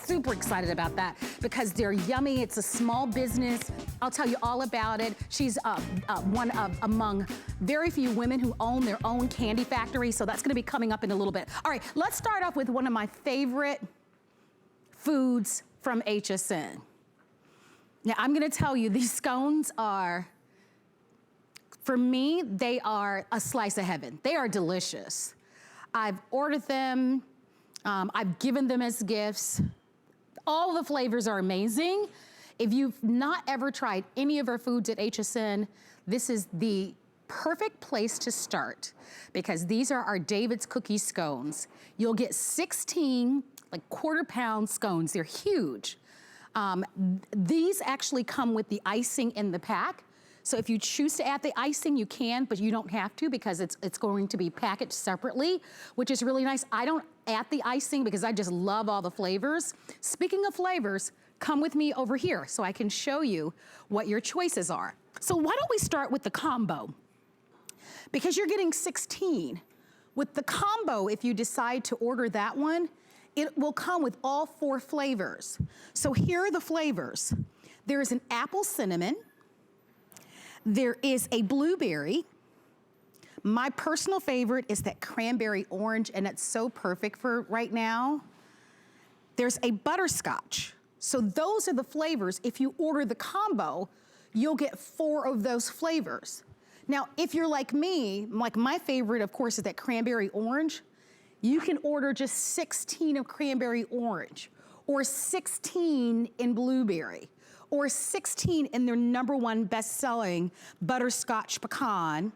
Super excited about that because they're yummy. It's a small business. I'll tell you all about it. She's one of among very few women who own their own candy factory, so that's gonna be coming up in a little bit. All right, let's start off with one of my favorite foods from HSN. Now, I'm gonna tell you, these scones are, for me, they are a slice of heaven. They are delicious. I've ordered them, I've given them as gifts. All the flavors are amazing. If you've not ever tried any of our foods at HSN, this is the perfect place to start because these are our David's Cookie Scones. You'll get 16 like quarter-pound scones. They're huge. These actually come with the icing in the pack. So if you choose to add the icing, you can, but you don't have to because it's going to be packaged separately, which is really nice. I don't add the icing because I just love all the flavors. Speaking of flavors, come with me over here so I can show you what your choices are. So why don't we start with the combo? Because you're getting 16. With the combo, if you decide to order that one, it will come with all 4 flavors. So here are the flavors. There is an apple cinnamon. There is a blueberry. My personal favorite is that cranberry orange, and it's so perfect for right now. There's a butterscotch. So those are the flavors. If you order the combo, you'll get 4 of those flavors. Now, if you're like me, like my favorite, of course, is that cranberry orange. You can order just 16 of cranberry orange, or 16 in blueberry, or 16 in their #1 best-selling Butterscotch Pecan,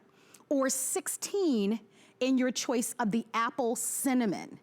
or 16 in your choice of the apple cinnamon.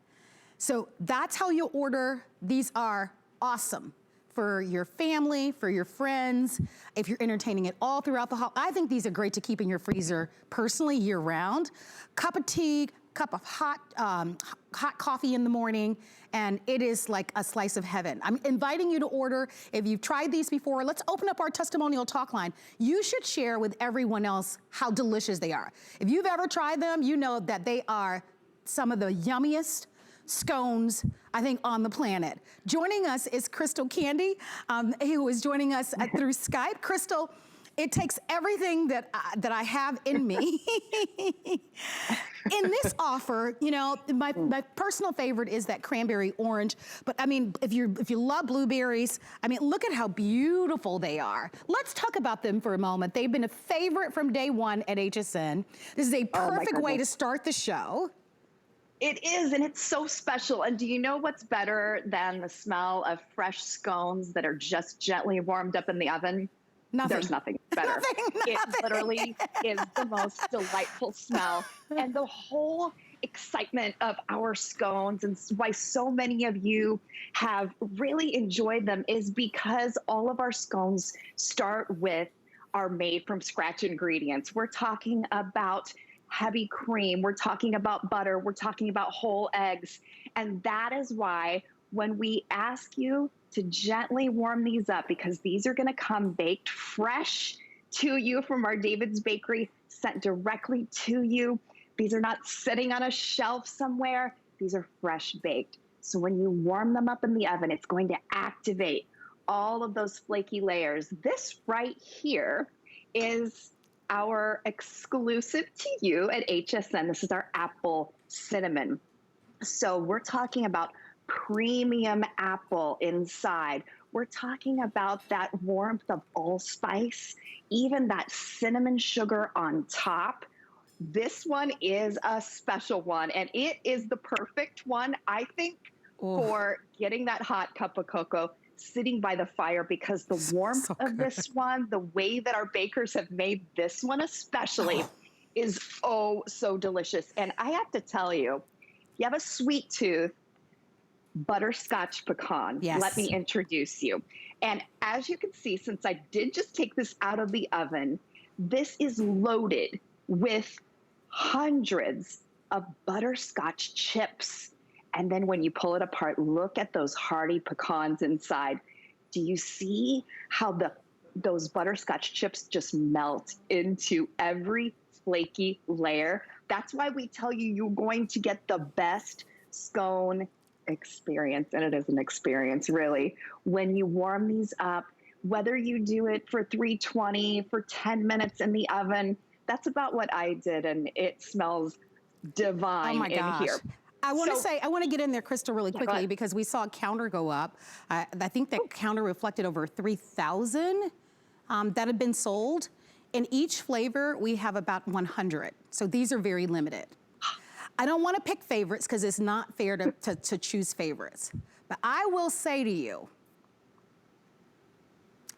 So that's how you order. These are awesome for your family, for your friends, if you're entertaining it all throughout the holiday. I think these are great to keep in your freezer personally year-round. Cup of tea, cup of hot coffee in the morning, and it is like a slice of heaven. I'm inviting you to order. If you've tried these before, let's open up our testimonial talk line. You should share with everyone else how delicious they are. If you've ever tried them, you know that they are some of the yummiest scones, I think, on the planet. Joining us is Crystal Candy, who is joining us through Skype. Crystal, it takes everything that I have in me. In this offer, you know, my personal favorite is that cranberry orange. But I mean, if you love blueberries, I mean, look at how beautiful they are. Let's talk about them for a moment. They've been a favorite from day one at HSN. This is a perfect way to start the show. It is, and it's so special. And do you know what's better than the smell of fresh scones that are just gently warmed up in the oven? Nothing. There's nothing better. Nothing. It literally is the most delightful smell. And the whole excitement of our scones and why so many of you have really enjoyed them is because all of our scones start with our made from scratch ingredients. We're talking about heavy cream, we're talking about butter, we're talking about whole eggs. And that is why when we ask you to gently warm these up, because these are gonna come baked fresh to you from our David's Bakery, sent directly to you. These are not sitting on a shelf somewhere. These are fresh baked. So when you warm them up in the oven, it's going to activate all of those flaky layers. This right here is our exclusive to you at HSN. This is our apple cinnamon. So we're talking about premium apple inside. We're talking about that warmth of allspice, even that cinnamon sugar on top. This one is a special one, and it is the perfect one, I think, for getting that hot cup of cocoa sitting by the fire, because the warmth of this one, the way that our bakers have made this one especially, is oh so delicious. And I have to tell you, if you have a sweet tooth, Butterscotch Pecan, let me introduce you. And as you can see, since I did just take this out of the oven, this is loaded with hundreds of butterscotch chips. And then when you pull it apart, look at those hearty pecans inside. Do you see how those butterscotch chips just melt into every flaky layer? That's why we tell you you're going to get the best scone experience, and it is an experience, really. When you warm these up, whether you do it for 320 for 10 minutes in the oven, that's about what I did, and it smells Oh divine my in gosh. here. I want to So, say, I want to get in there, Crystal, really yeah, go quickly ahead. because we saw a counter go up. I think that counter reflected over 3,000 that had been sold. In each flavor, we have about 100. So these are very limited. I don't want to pick favorites because it's not fair to choose favorites. But I will say to you,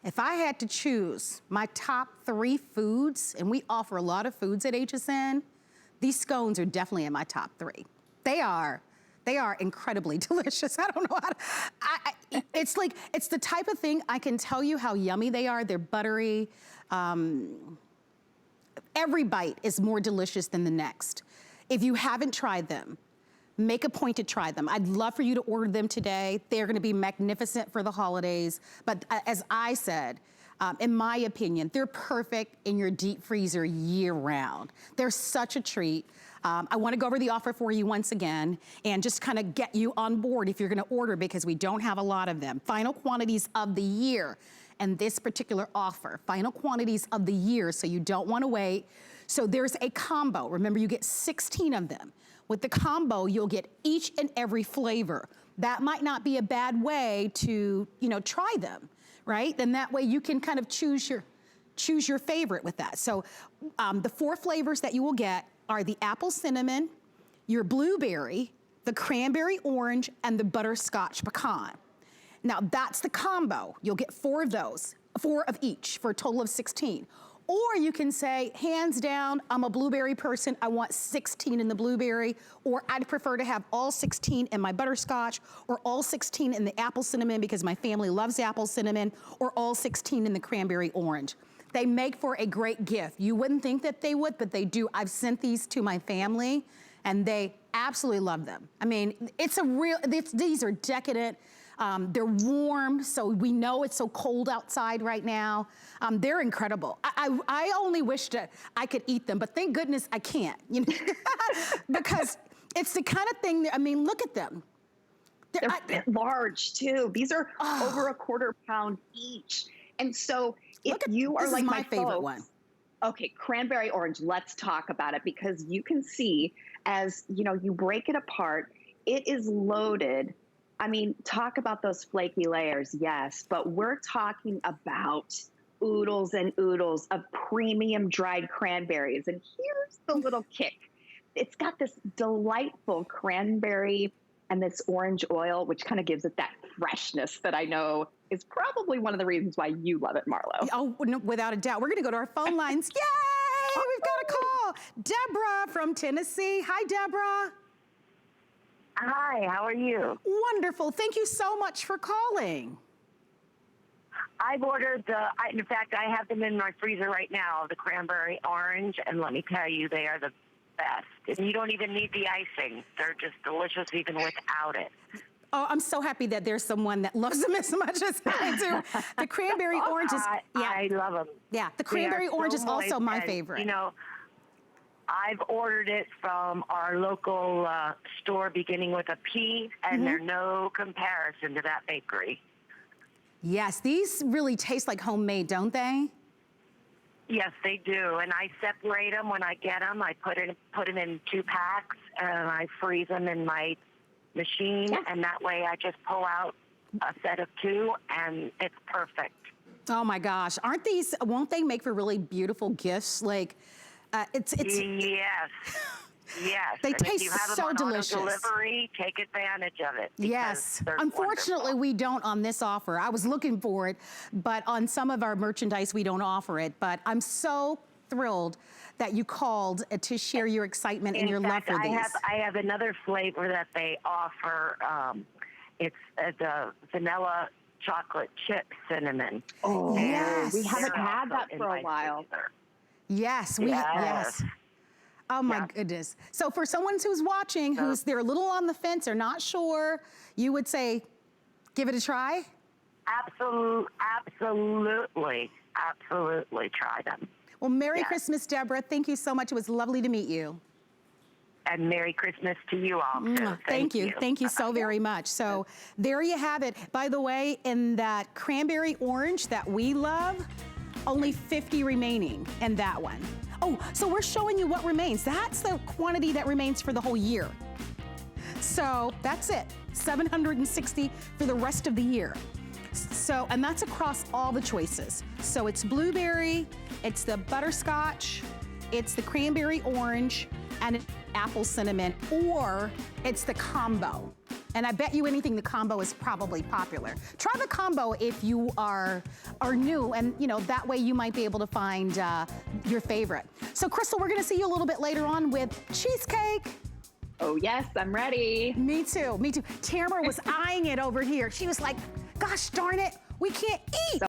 if I had to choose my top 3 foods, and we offer a lot of foods at HSN, these scones are definitely in my top 3. They are incredibly delicious. I don't know how to, it's the type of thing I can tell you how yummy they are. They're buttery. Every bite is more delicious than the next. If you haven't tried them, make a point to try them. I'd love for you to order them today. They're gonna be magnificent for the holidays. But as I said, in my opinion, they're perfect in your deep freezer year round. They're such a treat. I wanna go over the offer for you once again and just kind of get you on board if you're gonna order because we don't have a lot of them. Final quantities of the year. And this particular offer, final quantities of the year, so you don't wanna wait. So there's a combo. Remember, you get 16 of them. With the combo, you'll get each and every flavor. That might not be a bad way to, try them, right? And that way you can kind of choose your favorite with that. So the 4 flavors that you will get are the apple cinnamon, your blueberry, the cranberry orange, and the butterscotch pecan. Now that's the combo. You'll get 4 of those, 4 of each for a total of 16. Or you can say, hands down, I'm a blueberry person, I want 16 in the blueberry, or I'd prefer to have all 16 in my butterscotch, or all 16 in the apple cinnamon because my family loves apple cinnamon, or all 16 in the cranberry orange. They make for a great gift. You wouldn't think that they would, but they do. I've sent these to my family, and they absolutely love them. I mean, these are decadent. They're warm, so we know it's so cold outside right now. They're incredible. I only wish that I could eat them, but thank goodness I can't, because it's the kind of thing that, look at them. They're large too. These are over a quarter-pound each. And so if you are like my favorite one. Okay, cranberry orange, let's talk about it because you can see as, you break it apart, it is loaded. Talk about those flaky layers, yes, but we're talking about oodles and oodles of premium dried cranberries. And here's the little kick. It's got this delightful cranberry and this orange oil, which kind of gives it that freshness that I know is probably one of the reasons why you love it, Marlo. Oh, no, without a doubt. We're gonna go to our phone lines. Yay, we've got a call. Deborah from Tennessee. Hi, Deborah. Hi, how are you? Wonderful. Thank you so much for calling. I've ordered in fact, I have them in my freezer right now, the cranberry orange, and let me tell you, they are the best. And you don't even need the icing. They're just delicious even without it. Oh, I'm so happy that there's someone that loves them as much as I do. The cranberry orange is, I love them. Yeah, the cranberry orange is also my favorite. I've ordered it from our local store beginning with a P, and they're no comparison to that bakery. Yes, these really taste like homemade, don't they? Yes, they do, and I separate them when I get them. I put them in 2 packs, and I freeze them in my machine, and that way I just pull out a set of 2, and it's perfect. Oh my gosh, won't they make for really beautiful gifts? Like, it's Yes. Yes. They and taste if you have so them on delicious. Delivery, take advantage of it. Yes. They're Unfortunately, wonderful. we don't on this offer. I was looking for it, but on some of our merchandise, we don't offer it. But I'm so thrilled that you called to share your excitement and your love for these. I have another flavor that they offer. It's the vanilla chocolate chip cinnamon. Oh, yes. We haven't had that for a while. Yes, yes. Oh my goodness. So for someone who's watching, they're a little on the fence or not sure, you would say, give it a try? Absolutely try them. Well, Merry Christmas, Deborah. Thank you so much. It was lovely to meet you. and Merry Christmas to you all, too. Thank you. Thank you so very much. So there you have it. By the way, in that Cranberry Orange that we love, only 50 remaining in that one. Oh, so we're showing you what remains. That's the quantity that remains for the whole year. So that's it, 760 for the rest of the year. So, and that's across all the choices. So it's blueberry, it's the butterscotch, it's the cranberry orange, and it's apple cinnamon, or it's the combo. And I bet you anything the combo is probably popular. Try the combo if you are new, and that way you might be able to find your favorite. So Crystal, we're gonna see you a little bit later on with cheesecake. Oh yes, I'm ready. Me too, me too. Tamara was eyeing it over here. She was like, gosh darn it, we can't eat.